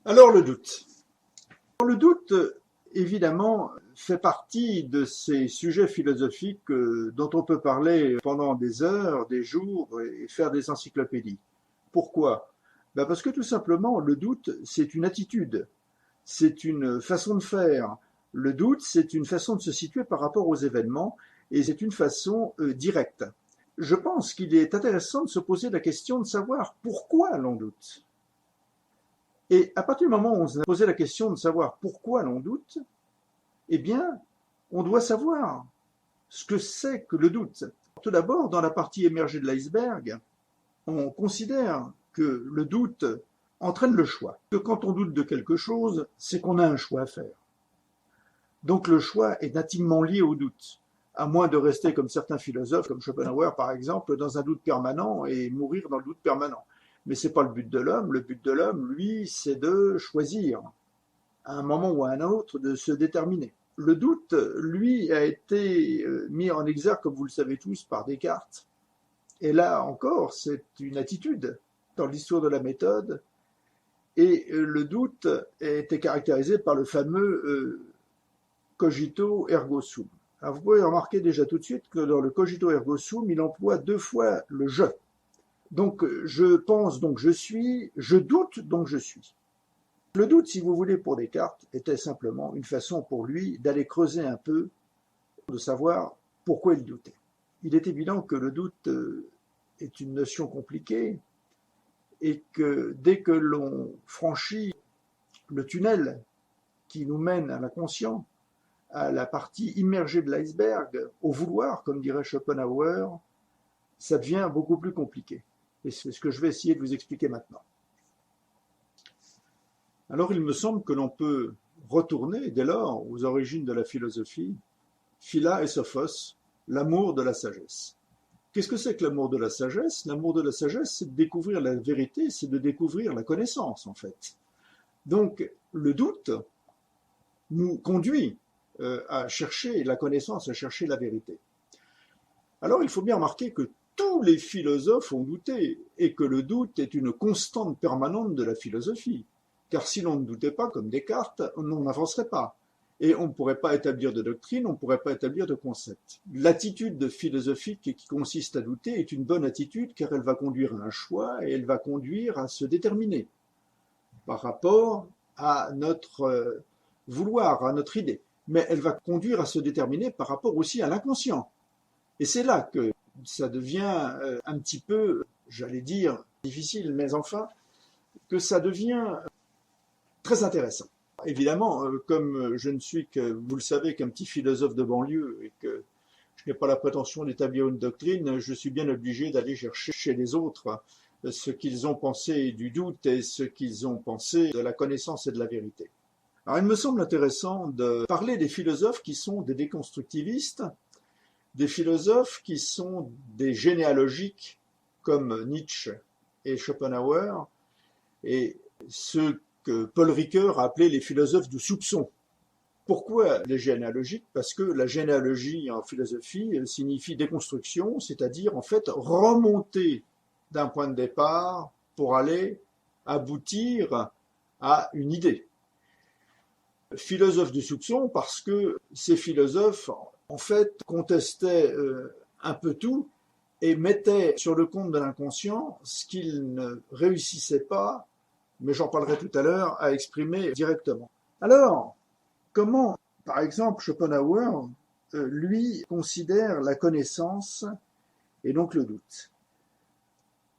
Alors le doute. Le doute, évidemment, fait partie de ces sujets philosophiques dont on peut parler pendant des heures, des jours et faire des encyclopédies. Pourquoi? Parce que tout simplement, le doute, c'est une attitude, c'est une façon de faire. Le doute, c'est une façon de se situer par rapport aux événements et c'est une façon directe. Je pense qu'il est intéressant de se poser la question de savoir pourquoi l'on doute. Et à partir du moment où on s'est posé la question de savoir pourquoi l'on doute, eh bien, on doit savoir ce que c'est que le doute. Tout d'abord, dans la partie émergée de l'iceberg, on considère que le doute entraîne le choix. Que quand on doute de quelque chose, c'est qu'on a un choix à faire. Donc le choix est intimement lié au doute, à moins de rester comme certains philosophes, comme Schopenhauer par exemple, dans un doute permanent et mourir dans le doute permanent. Mais ce n'est pas le but de l'homme. Le but de l'homme, lui, c'est de choisir, à un moment ou à un autre, de se déterminer. Le doute, lui, a été mis en exergue, comme vous le savez tous, par Descartes. Et là encore, c'est une attitude dans l'histoire de la méthode. Et le doute était caractérisé par le fameux cogito ergo sum. Alors vous pouvez remarquer déjà tout de suite que dans le cogito ergo sum, il emploie deux fois le je. Donc je pense, donc je suis, je doute, donc je suis. Le doute, si vous voulez, pour Descartes, était simplement une façon pour lui d'aller creuser un peu, de savoir pourquoi il doutait. Il est évident que le doute est une notion compliquée et que dès que l'on franchit le tunnel qui nous mène à l'inconscient, à la partie immergée de l'iceberg, au vouloir, comme dirait Schopenhauer, ça devient beaucoup plus compliqué. Et c'est ce que je vais essayer de vous expliquer maintenant. Alors il me semble que l'on peut retourner dès lors aux origines de la philosophie, Phila et Sophos, l'amour de la sagesse. Qu'est-ce que c'est que l'amour de la sagesse? L'amour de la sagesse, c'est de découvrir la vérité, c'est de découvrir la connaissance en fait. Donc le doute nous conduit à chercher la connaissance, à chercher la vérité. Alors il faut bien remarquer que tous les philosophes ont douté et que le doute est une constante permanente de la philosophie. Car si l'on ne doutait pas, comme Descartes, on n'avancerait pas. Et on ne pourrait pas établir de doctrine, on ne pourrait pas établir de concept. L'attitude philosophique qui consiste à douter est une bonne attitude car elle va conduire à un choix et elle va conduire à se déterminer par rapport à notre vouloir, à notre idée. Mais elle va conduire à se déterminer par rapport aussi à l'inconscient. Et c'est là que ça devient un petit peu, j'allais dire, difficile, mais enfin, que ça devient très intéressant. Évidemment, comme je ne suis que, vous le savez, qu'un petit philosophe de banlieue et que je n'ai pas la prétention d'établir une doctrine, je suis bien obligé d'aller chercher chez les autres ce qu'ils ont pensé du doute et ce qu'ils ont pensé de la connaissance et de la vérité. Alors il me semble intéressant de parler des philosophes qui sont des déconstructivistes, des philosophes qui sont des généalogiques comme Nietzsche et Schopenhauer, et ceux que Paul Ricoeur a appelés les philosophes du soupçon. Pourquoi les généalogiques? Parce que la généalogie en philosophie signifie déconstruction, c'est-à-dire en fait remonter d'un point de départ pour aller aboutir à une idée. Philosophe du soupçon parce que ces philosophes en fait contestaient un peu tout et mettaient sur le compte de l'inconscient ce qu'ils ne réussissaient pas, mais j'en parlerai tout à l'heure, à exprimer directement. Alors, comment, par exemple, Schopenhauer, lui, considère la connaissance et donc le doute?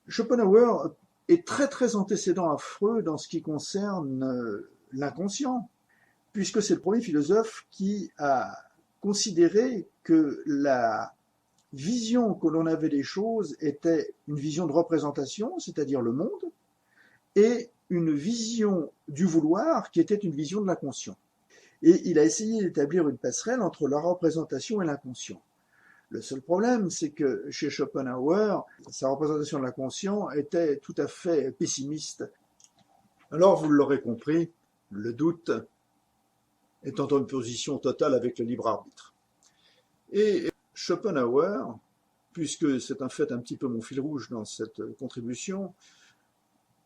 Schopenhauer est très très antécédent à Freud dans ce qui concerne l'inconscient, puisque c'est le premier philosophe qui a considéré que la vision que l'on avait des choses était une vision de représentation, c'est-à-dire le monde, et une vision du vouloir qui était une vision de l'inconscient. Et il a essayé d'établir une passerelle entre la représentation et l'inconscient. Le seul problème, c'est que chez Schopenhauer, sa représentation de l'inconscient était tout à fait pessimiste. Alors, vous l'aurez compris, le doute est en opposition totale avec le libre arbitre. Et Schopenhauer, puisque c'est un fait un petit peu mon fil rouge dans cette contribution,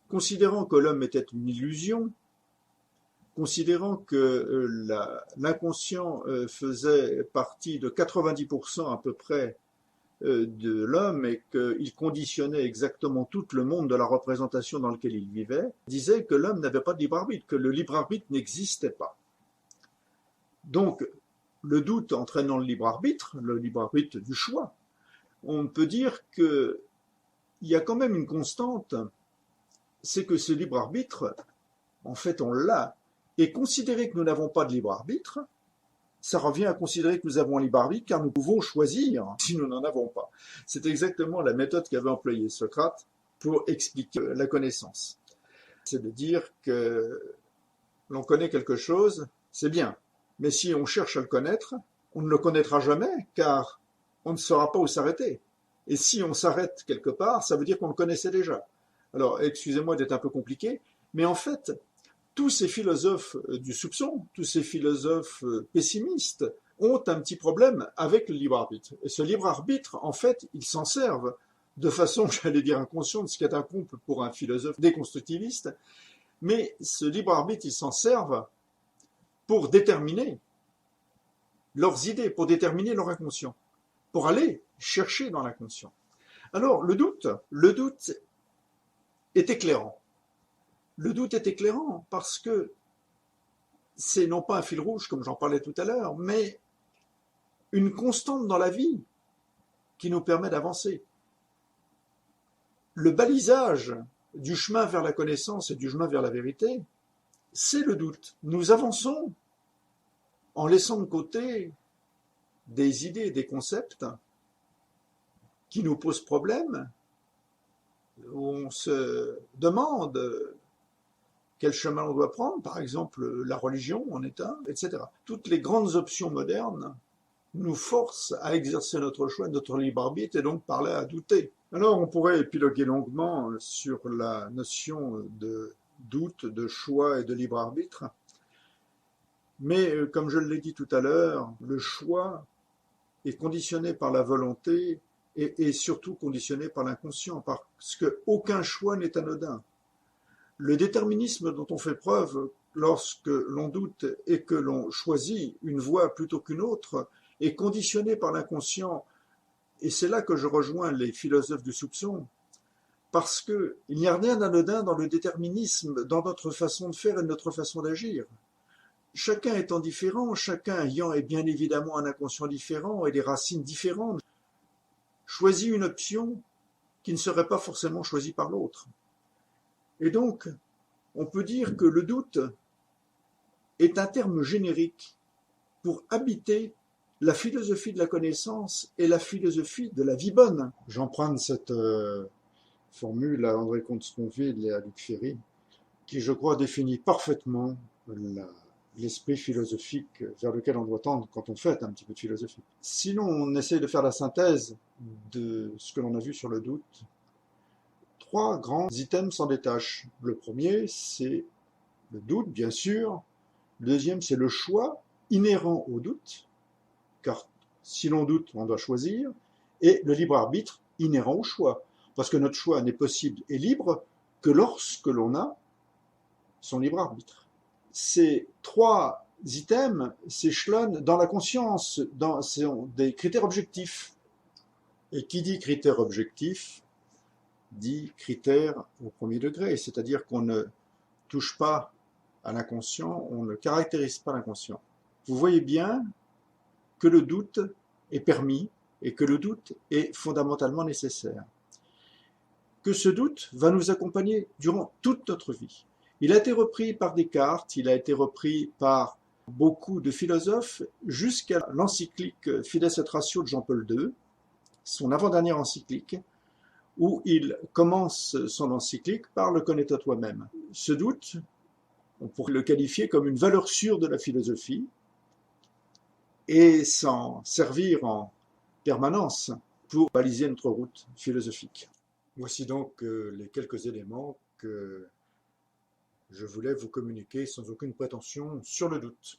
considérant que l'homme était une illusion, considérant que l'inconscient faisait partie de 90% à peu près de l'homme et qu'il conditionnait exactement tout le monde de la représentation dans lequel il vivait, disait que l'homme n'avait pas de libre arbitre, que le libre arbitre n'existait pas. Donc, le doute entraînant le libre arbitre du choix, on peut dire qu'il y a quand même une constante, c'est que ce libre arbitre, en fait, on l'a. Et considérer que nous n'avons pas de libre arbitre, ça revient à considérer que nous avons un libre arbitre car nous pouvons choisir si nous n'en avons pas. C'est exactement la méthode qu'avait employée Socrate pour expliquer la connaissance. C'est de dire que l'on connaît quelque chose, c'est bien. Mais si on cherche à le connaître, on ne le connaîtra jamais car on ne saura pas où s'arrêter. Et si on s'arrête quelque part, ça veut dire qu'on le connaissait déjà. Alors, excusez-moi d'être un peu compliqué, mais en fait, tous ces philosophes du soupçon, tous ces philosophes pessimistes ont un petit problème avec le libre arbitre. Et ce libre arbitre, en fait, ils s'en servent de façon, j'allais dire inconsciente, ce qui est un comble pour un philosophe déconstructiviste, mais ce libre arbitre, ils s'en servent pour déterminer leurs idées, pour déterminer leur inconscient, pour aller chercher dans l'inconscient. Alors, le doute est éclairant. Le doute est éclairant parce que c'est non pas un fil rouge, comme j'en parlais tout à l'heure, mais une constante dans la vie qui nous permet d'avancer. Le balisage du chemin vers la connaissance et du chemin vers la vérité, c'est le doute. Nous avançons en laissant de côté des idées, des concepts qui nous posent problème, où on se demande quel chemin on doit prendre, par exemple la religion en est un, etc. Toutes les grandes options modernes nous forcent à exercer notre choix, notre libre arbitre, et donc par là à douter. Alors on pourrait épiloguer longuement sur la notion de doute, de choix et de libre arbitre, mais comme je l'ai dit tout à l'heure, le choix est conditionné par la volonté et surtout conditionné par l'inconscient, parce qu'aucun choix n'est anodin. Le déterminisme dont on fait preuve lorsque l'on doute et que l'on choisit une voie plutôt qu'une autre est conditionné par l'inconscient. Et c'est là que je rejoins les philosophes du soupçon, parce qu'il n'y a rien d'anodin dans le déterminisme, dans notre façon de faire et notre façon d'agir. Chacun étant différent, chacun ayant bien évidemment un inconscient différent et des racines différentes, choisit une option qui ne serait pas forcément choisie par l'autre. Et donc, on peut dire que le doute est un terme générique pour habiter la philosophie de la connaissance et la philosophie de la vie bonne. J'emprunte cette formule à André Comte-Sponville et à Luc Ferry, qui, je crois, définit parfaitement l'esprit philosophique vers lequel on doit tendre quand on fait un petit peu de philosophie. Sinon, on essaie de faire la synthèse de ce que l'on a vu sur le doute. 3 grands items s'en détachent. Le premier, c'est le doute, bien sûr. Le deuxième, c'est le choix inhérent au doute, car si l'on doute, on doit choisir. Et le libre arbitre inhérent au choix, parce que notre choix n'est possible et libre que lorsque l'on a son libre arbitre. Ces 3 items s'échelonnent dans la conscience, sont des critères objectifs. Et qui dit critère objectif dit critère au premier degré, c'est-à-dire qu'on ne touche pas à l'inconscient, on ne caractérise pas l'inconscient. Vous voyez bien que le doute est permis et que le doute est fondamentalement nécessaire. Que ce doute va nous accompagner durant toute notre vie. Il a été repris par Descartes, il a été repris par beaucoup de philosophes jusqu'à l'encyclique Fides et Ratio de Jean-Paul II, son avant-dernière encyclique, où il commence son encyclique par le connais-toi toi-même. Ce doute, on pourrait le qualifier comme une valeur sûre de la philosophie et s'en servir en permanence pour baliser notre route philosophique. Voici donc les quelques éléments que je voulais vous communiquer sans aucune prétention sur le doute.